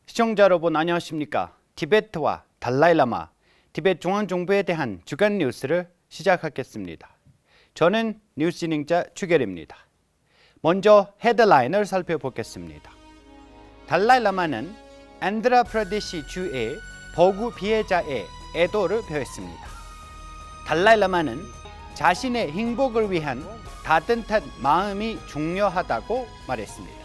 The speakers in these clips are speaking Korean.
시청자 여러분 안녕하십니까? 티베트와 달라이라마, 티베트 중앙정부에 대한 주간 뉴스를 시작하겠습니다. 저는 뉴스 진행자 추결입니다. 먼저 헤드라인을 살펴보겠습니다. 달라이라마는 안드라프라데시 주의 보구 피해자의 애도를 표했습니다. 달라이라마는 자신의 행복을 위한 따뜻한 마음이 중요하다고 말했습니다.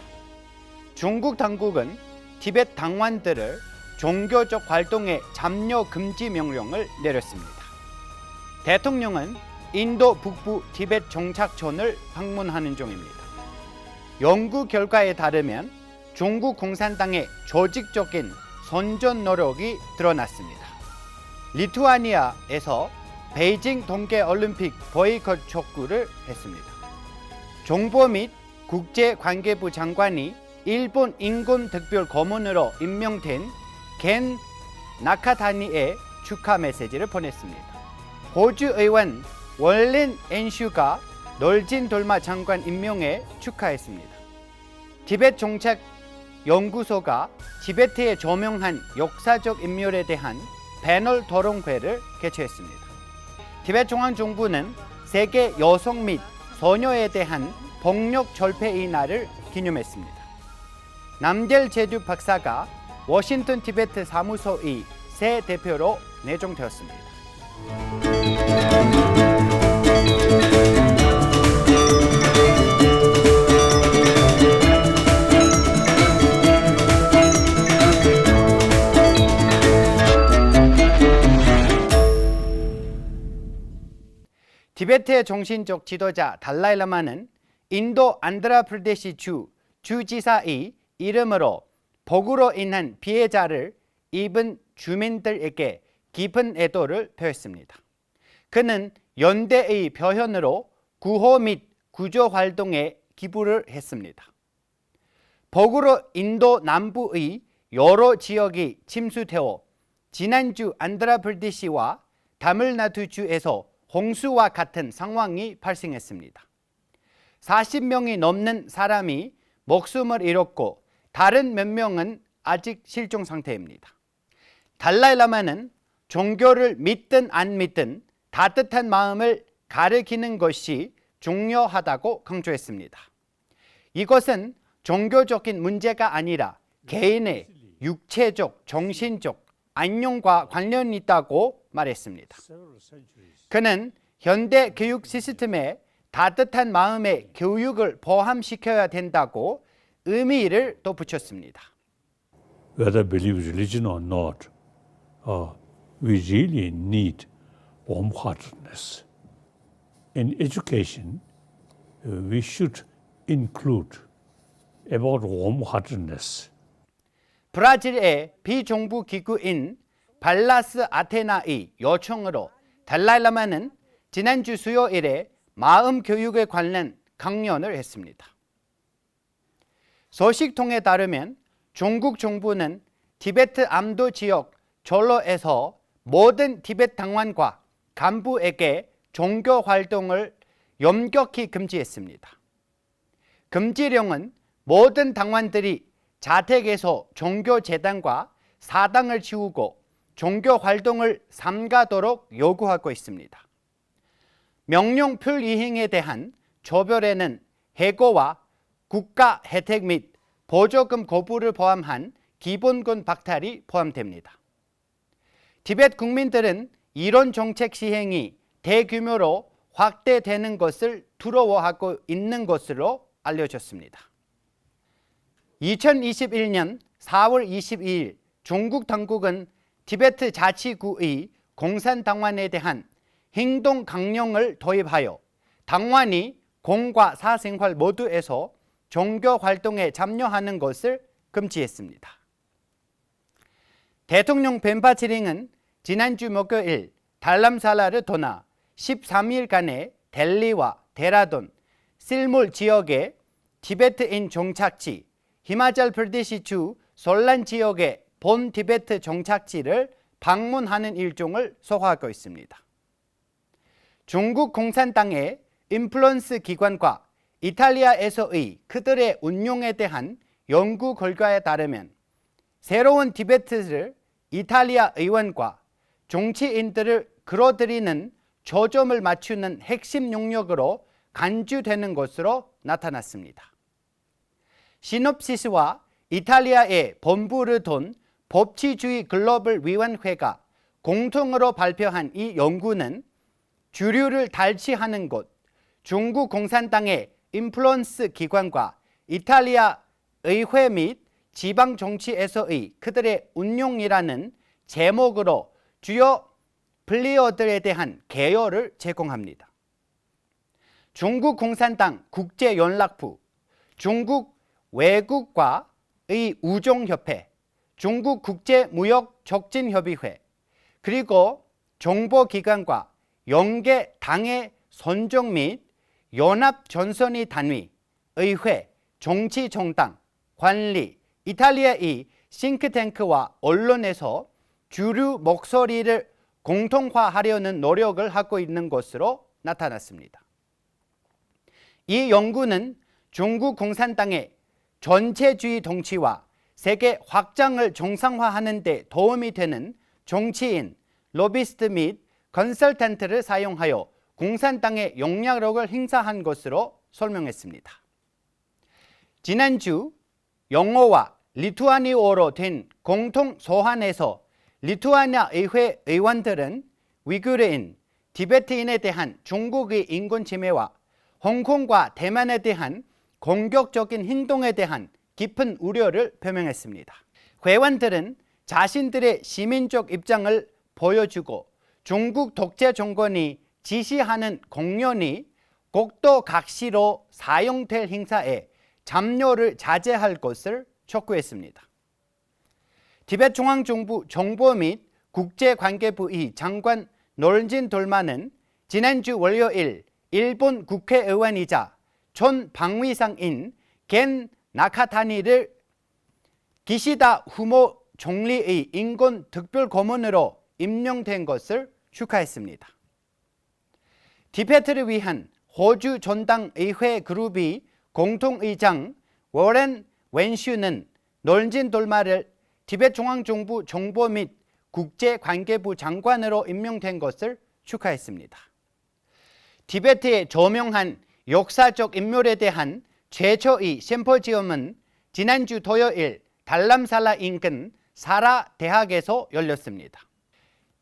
중국 당국은 티베트 당원들을 종교적 활동에 참여 금지 명령을 내렸습니다. 대통령은 인도 북부 티베트 정착촌을 방문하는 중입니다. 연구 결과에 따르면 중국 공산당의 조직적인 선전 노력이 드러났습니다. 리투아니아에서 베이징 동계올림픽 보이콧 촉구를 했습니다. 정보 및 국제관계부 장관이 일본 인권 특별 고문으로 임명된 겐 나카타니에 축하 메시지를 보냈습니다. 호주 의원 월린 엔슈가 놀진 돌마 장관 임명에 축하했습니다. 티베트 정책 연구소가 티베트에 조명한 역사적 인물에 대한 패널 토론회를 개최했습니다. 티베트 중앙정부는 세계 여성 및 소녀에 대한 폭력 철폐의 날을 기념했습니다. 남델 제주 박사가 워싱턴 티베트 사무소의 새 대표로 내정되었습니다. 티베트의 정신적 지도자 달라이라마는 인도 안드라프라데시 주지사의 이름으로 폭우로 인한 피해자를 입은 주민들에게 깊은 애도를 표했습니다. 그는 연대의 표현으로 구호 및 구조 활동에 기부를 했습니다. 폭우로 인도 남부의 여러 지역이 침수되어 지난주 안드라프라데시와 타밀나두주에서 홍수와 같은 상황이 발생했습니다. 40명이 넘는 사람이 목숨을 잃었고 다른 몇 명은 아직 실종 상태입니다. 달라이라마는 종교를 믿든 안 믿든 따뜻한 마음을 가리키는 것이 중요하다고 강조했습니다. 이것은 종교적인 문제가 아니라 개인의 육체적, 정신적 안녕과 관련이 있다고 말했습니다. 그는 현대 교육 시스템에 따뜻한 마음의 교육을 포함시켜야 된다고 의미를 덧붙였습니다. Whether believe religion or not, we really need warm-heartedness. In education, we should include about warm-heartedness. 브라질의 비정부 기구인 발라스 아테나의 요청으로 달라이라마는 지난주 수요일에 마음 교육에 관련 강연을 했습니다. 소식통에 따르면 중국 정부는 티베트 암도 지역 졸로에서 모든 티베트 당원과 간부에게 종교 활동을 엄격히 금지했습니다. 금지령은 모든 당원들이 자택에서 종교 재단과 사당을 치우고 종교 활동을 삼가도록 요구하고 있습니다. 명령 불이행에 대한 조별에는 해고와 국가 혜택 및 보조금 거부를 포함한 기본권 박탈이 포함됩니다. 티베트 국민들은 이런 정책 시행이 대규모로 확대되는 것을 두려워하고 있는 것으로 알려졌습니다. 2021년 4월 22일 중국 당국은 티베트 자치구의 공산당원에 대한 행동 강령을 도입하여 당원이 공과 사생활 모두에서 종교 활동에 참여하는 것을 금지했습니다. 대통령 벤파치링은 지난주 목요일 달람살라를 떠나 13일간의 델리와 데라돈, 실물 지역의 티베트인 정착지, 히마찰 프라데시주 솔란 지역의 본 티베트 정착지를 방문하는 일정을 소화하고 있습니다. 중국 공산당의 인플루언스 기관과 이탈리아에서의 그들의 운용에 대한 연구 결과에 따르면 새로운 티베트를 이탈리아 의원과 정치인들을 끌어들이는 초점을 맞추는 핵심 용역으로 간주되는 것으로 나타났습니다. 시놉시스와 이탈리아의 본부를 둔 법치주의 글로벌 위원회가 공통으로 발표한 이 연구는 주류를 달치하는 곳, 중국 공산당의 인플루언스 기관과 이탈리아 의회 및 지방 정치에서의 그들의 운용이라는 제목으로 주요 플레이어들에 대한 개요를 제공합니다. 중국 공산당 국제연락부, 중국 외국과의 우종협회, 중국 국제무역촉진협의회, 그리고 정보기관과 연계 당의 선정 및 연합전선의 단위, 의회, 정치정당, 관리, 이탈리아의 싱크탱크와 언론에서 주류 목소리를 공통화하려는 노력을 하고 있는 것으로 나타났습니다. 이 연구는 중국 공산당의 전체주의 정치와 세계 확장을 정상화하는 데 도움이 되는 정치인, 로비스트 및 컨설턴트를 사용하여 공산당의 영향력을 행사한 것으로 설명했습니다. 지난주 영어와 리투아니어로 된 공통 소환에서 리투아니아 의회 의원들은 위구르인, 티베트인에 대한 중국의 인권 침해와 홍콩과 대만에 대한 공격적인 행동에 대한 깊은 우려를 표명했습니다. 회원들은 자신들의 시민적 입장을 보여주고 중국 독재 정권이 지시하는 공연이 국도각시로 사용될 행사에 참여를 자제할 것을 촉구했습니다. 티베트 중앙정부 정보 및 국제관계부의 장관 놀진 돌마는 지난주 월요일 일본 국회의원이자 전 방위상인 겐 나카타니를 기시다 후모 총리의 인권 특별고문으로 임명된 것을 축하했습니다. 티베트를 위한 호주 전당의회 그룹의 공통의장 워렌 웬슈는 놀진 돌마를 티베트 중앙정부 정보 및 국제관계부 장관으로 임명된 것을 축하했습니다. 티베트의 저명한 역사적 인물에 대한 최초의 심포지엄은 지난주 토요일 달람살라 인근 사라 대학에서 열렸습니다.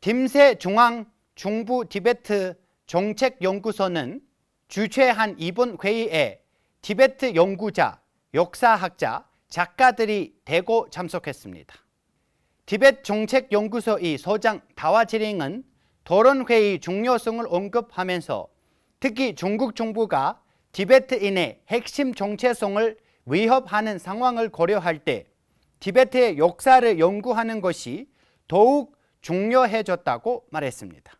팀세 중앙 중부 티베트 정책연구소는 주최한 이번 회의에 티베트 연구자, 역사학자, 작가들이 대거 참석했습니다. 티베트 정책연구소의 소장 다와지링은 토론회의 중요성을 언급하면서 특히 중국 정부가 티베트인의 핵심 정체성을 위협하는 상황을 고려할 때 티베트의 역사를 연구하는 것이 더욱 중요해졌다고 말했습니다.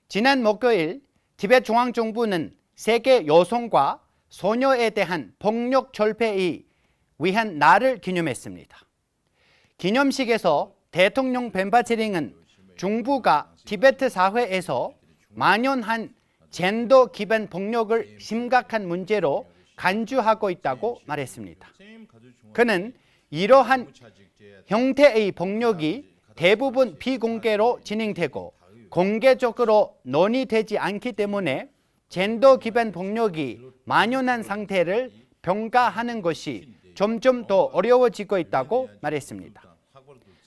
지난 목요일 티베트 중앙정부는 세계 여성과 소녀에 대한 폭력 철폐에 위한 날을 기념했습니다. 기념식에서 대통령 벤바치링은 정부가 티베트 사회에서 만연한 젠더 기반 폭력을 심각한 문제로 간주하고 있다고 말했습니다. 그는 이러한 형태의 폭력이 대부분 비공개로 진행되고 공개적으로 논의되지 않기 때문에 젠더 기반 폭력이 만연한 상태를 평가하는 것이 점점 더 어려워지고 있다고 말했습니다.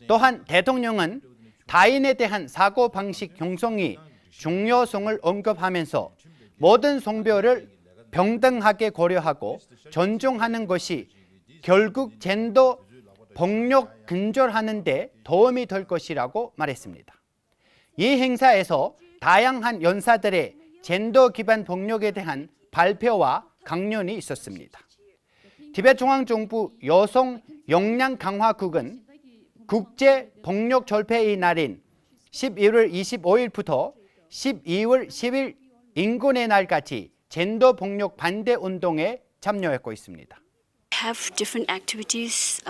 또한 대통령은 타인에 대한 사고방식 형성의 중요성을 언급하면서 모든 성별을 평등하게 고려하고 존중하는 것이 결국 젠더 폭력 근절하는 데 도움이 될 것이라고 말했습니다. 이 행사에서 다양한 연사들의 젠더 기반 폭력에 대한 발표와 강연이 있었습니다. 티베트 중앙정부 여성 역량 강화국은 국제 폭력 절폐의 날인 11월 25일부터 12월 10일 인권의 날까지 젠더 폭력 반대 운동에 참여하고 있습니다. have different activities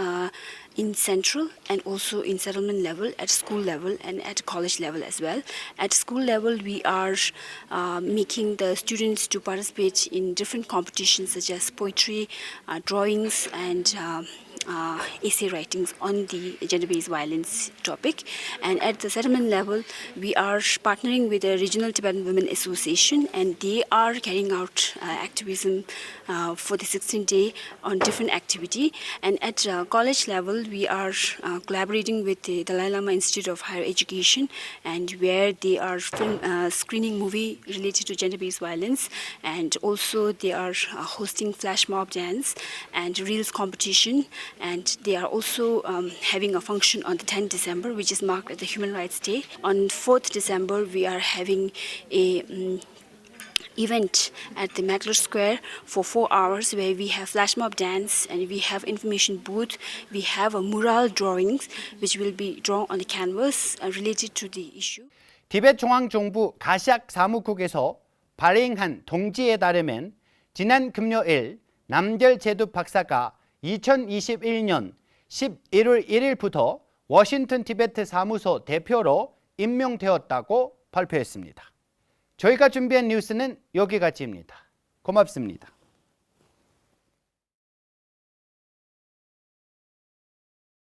in central and also in settlement level, at school level and at college level as well. At school level, we are making the students to participate in different competitions such as poetry, drawings and essay writings on the gender-based violence topic. And at the settlement level, we are partnering with the Regional Tibetan Women Association, and they are carrying out activism for the 16th day on different activity. And at college level, we are collaborating with the Dalai Lama Institute of Higher Education, and where they are screening movie related to gender-based violence, and also they are hosting flash mob dance and reels competition. And they are also having a function on the 10th December, which is marked as the Human Rights Day. On 4th December, we are having a event at the Mackler Square for 4 hours, where we have flash mob dance and we have information booth. We have a mural drawings which will be drawn on the canvas related to the issue. 티벳 중앙정부 가시악 사무국에서 발행한 통지에 따르면 지난 금요일 남결 제두 박사가 2021년 11월 1일부터 워싱턴 티베트 사무소 대표로 임명되었다고 발표했습니다. 저희가 준비한 뉴스는 여기까지입니다. 고맙습니다.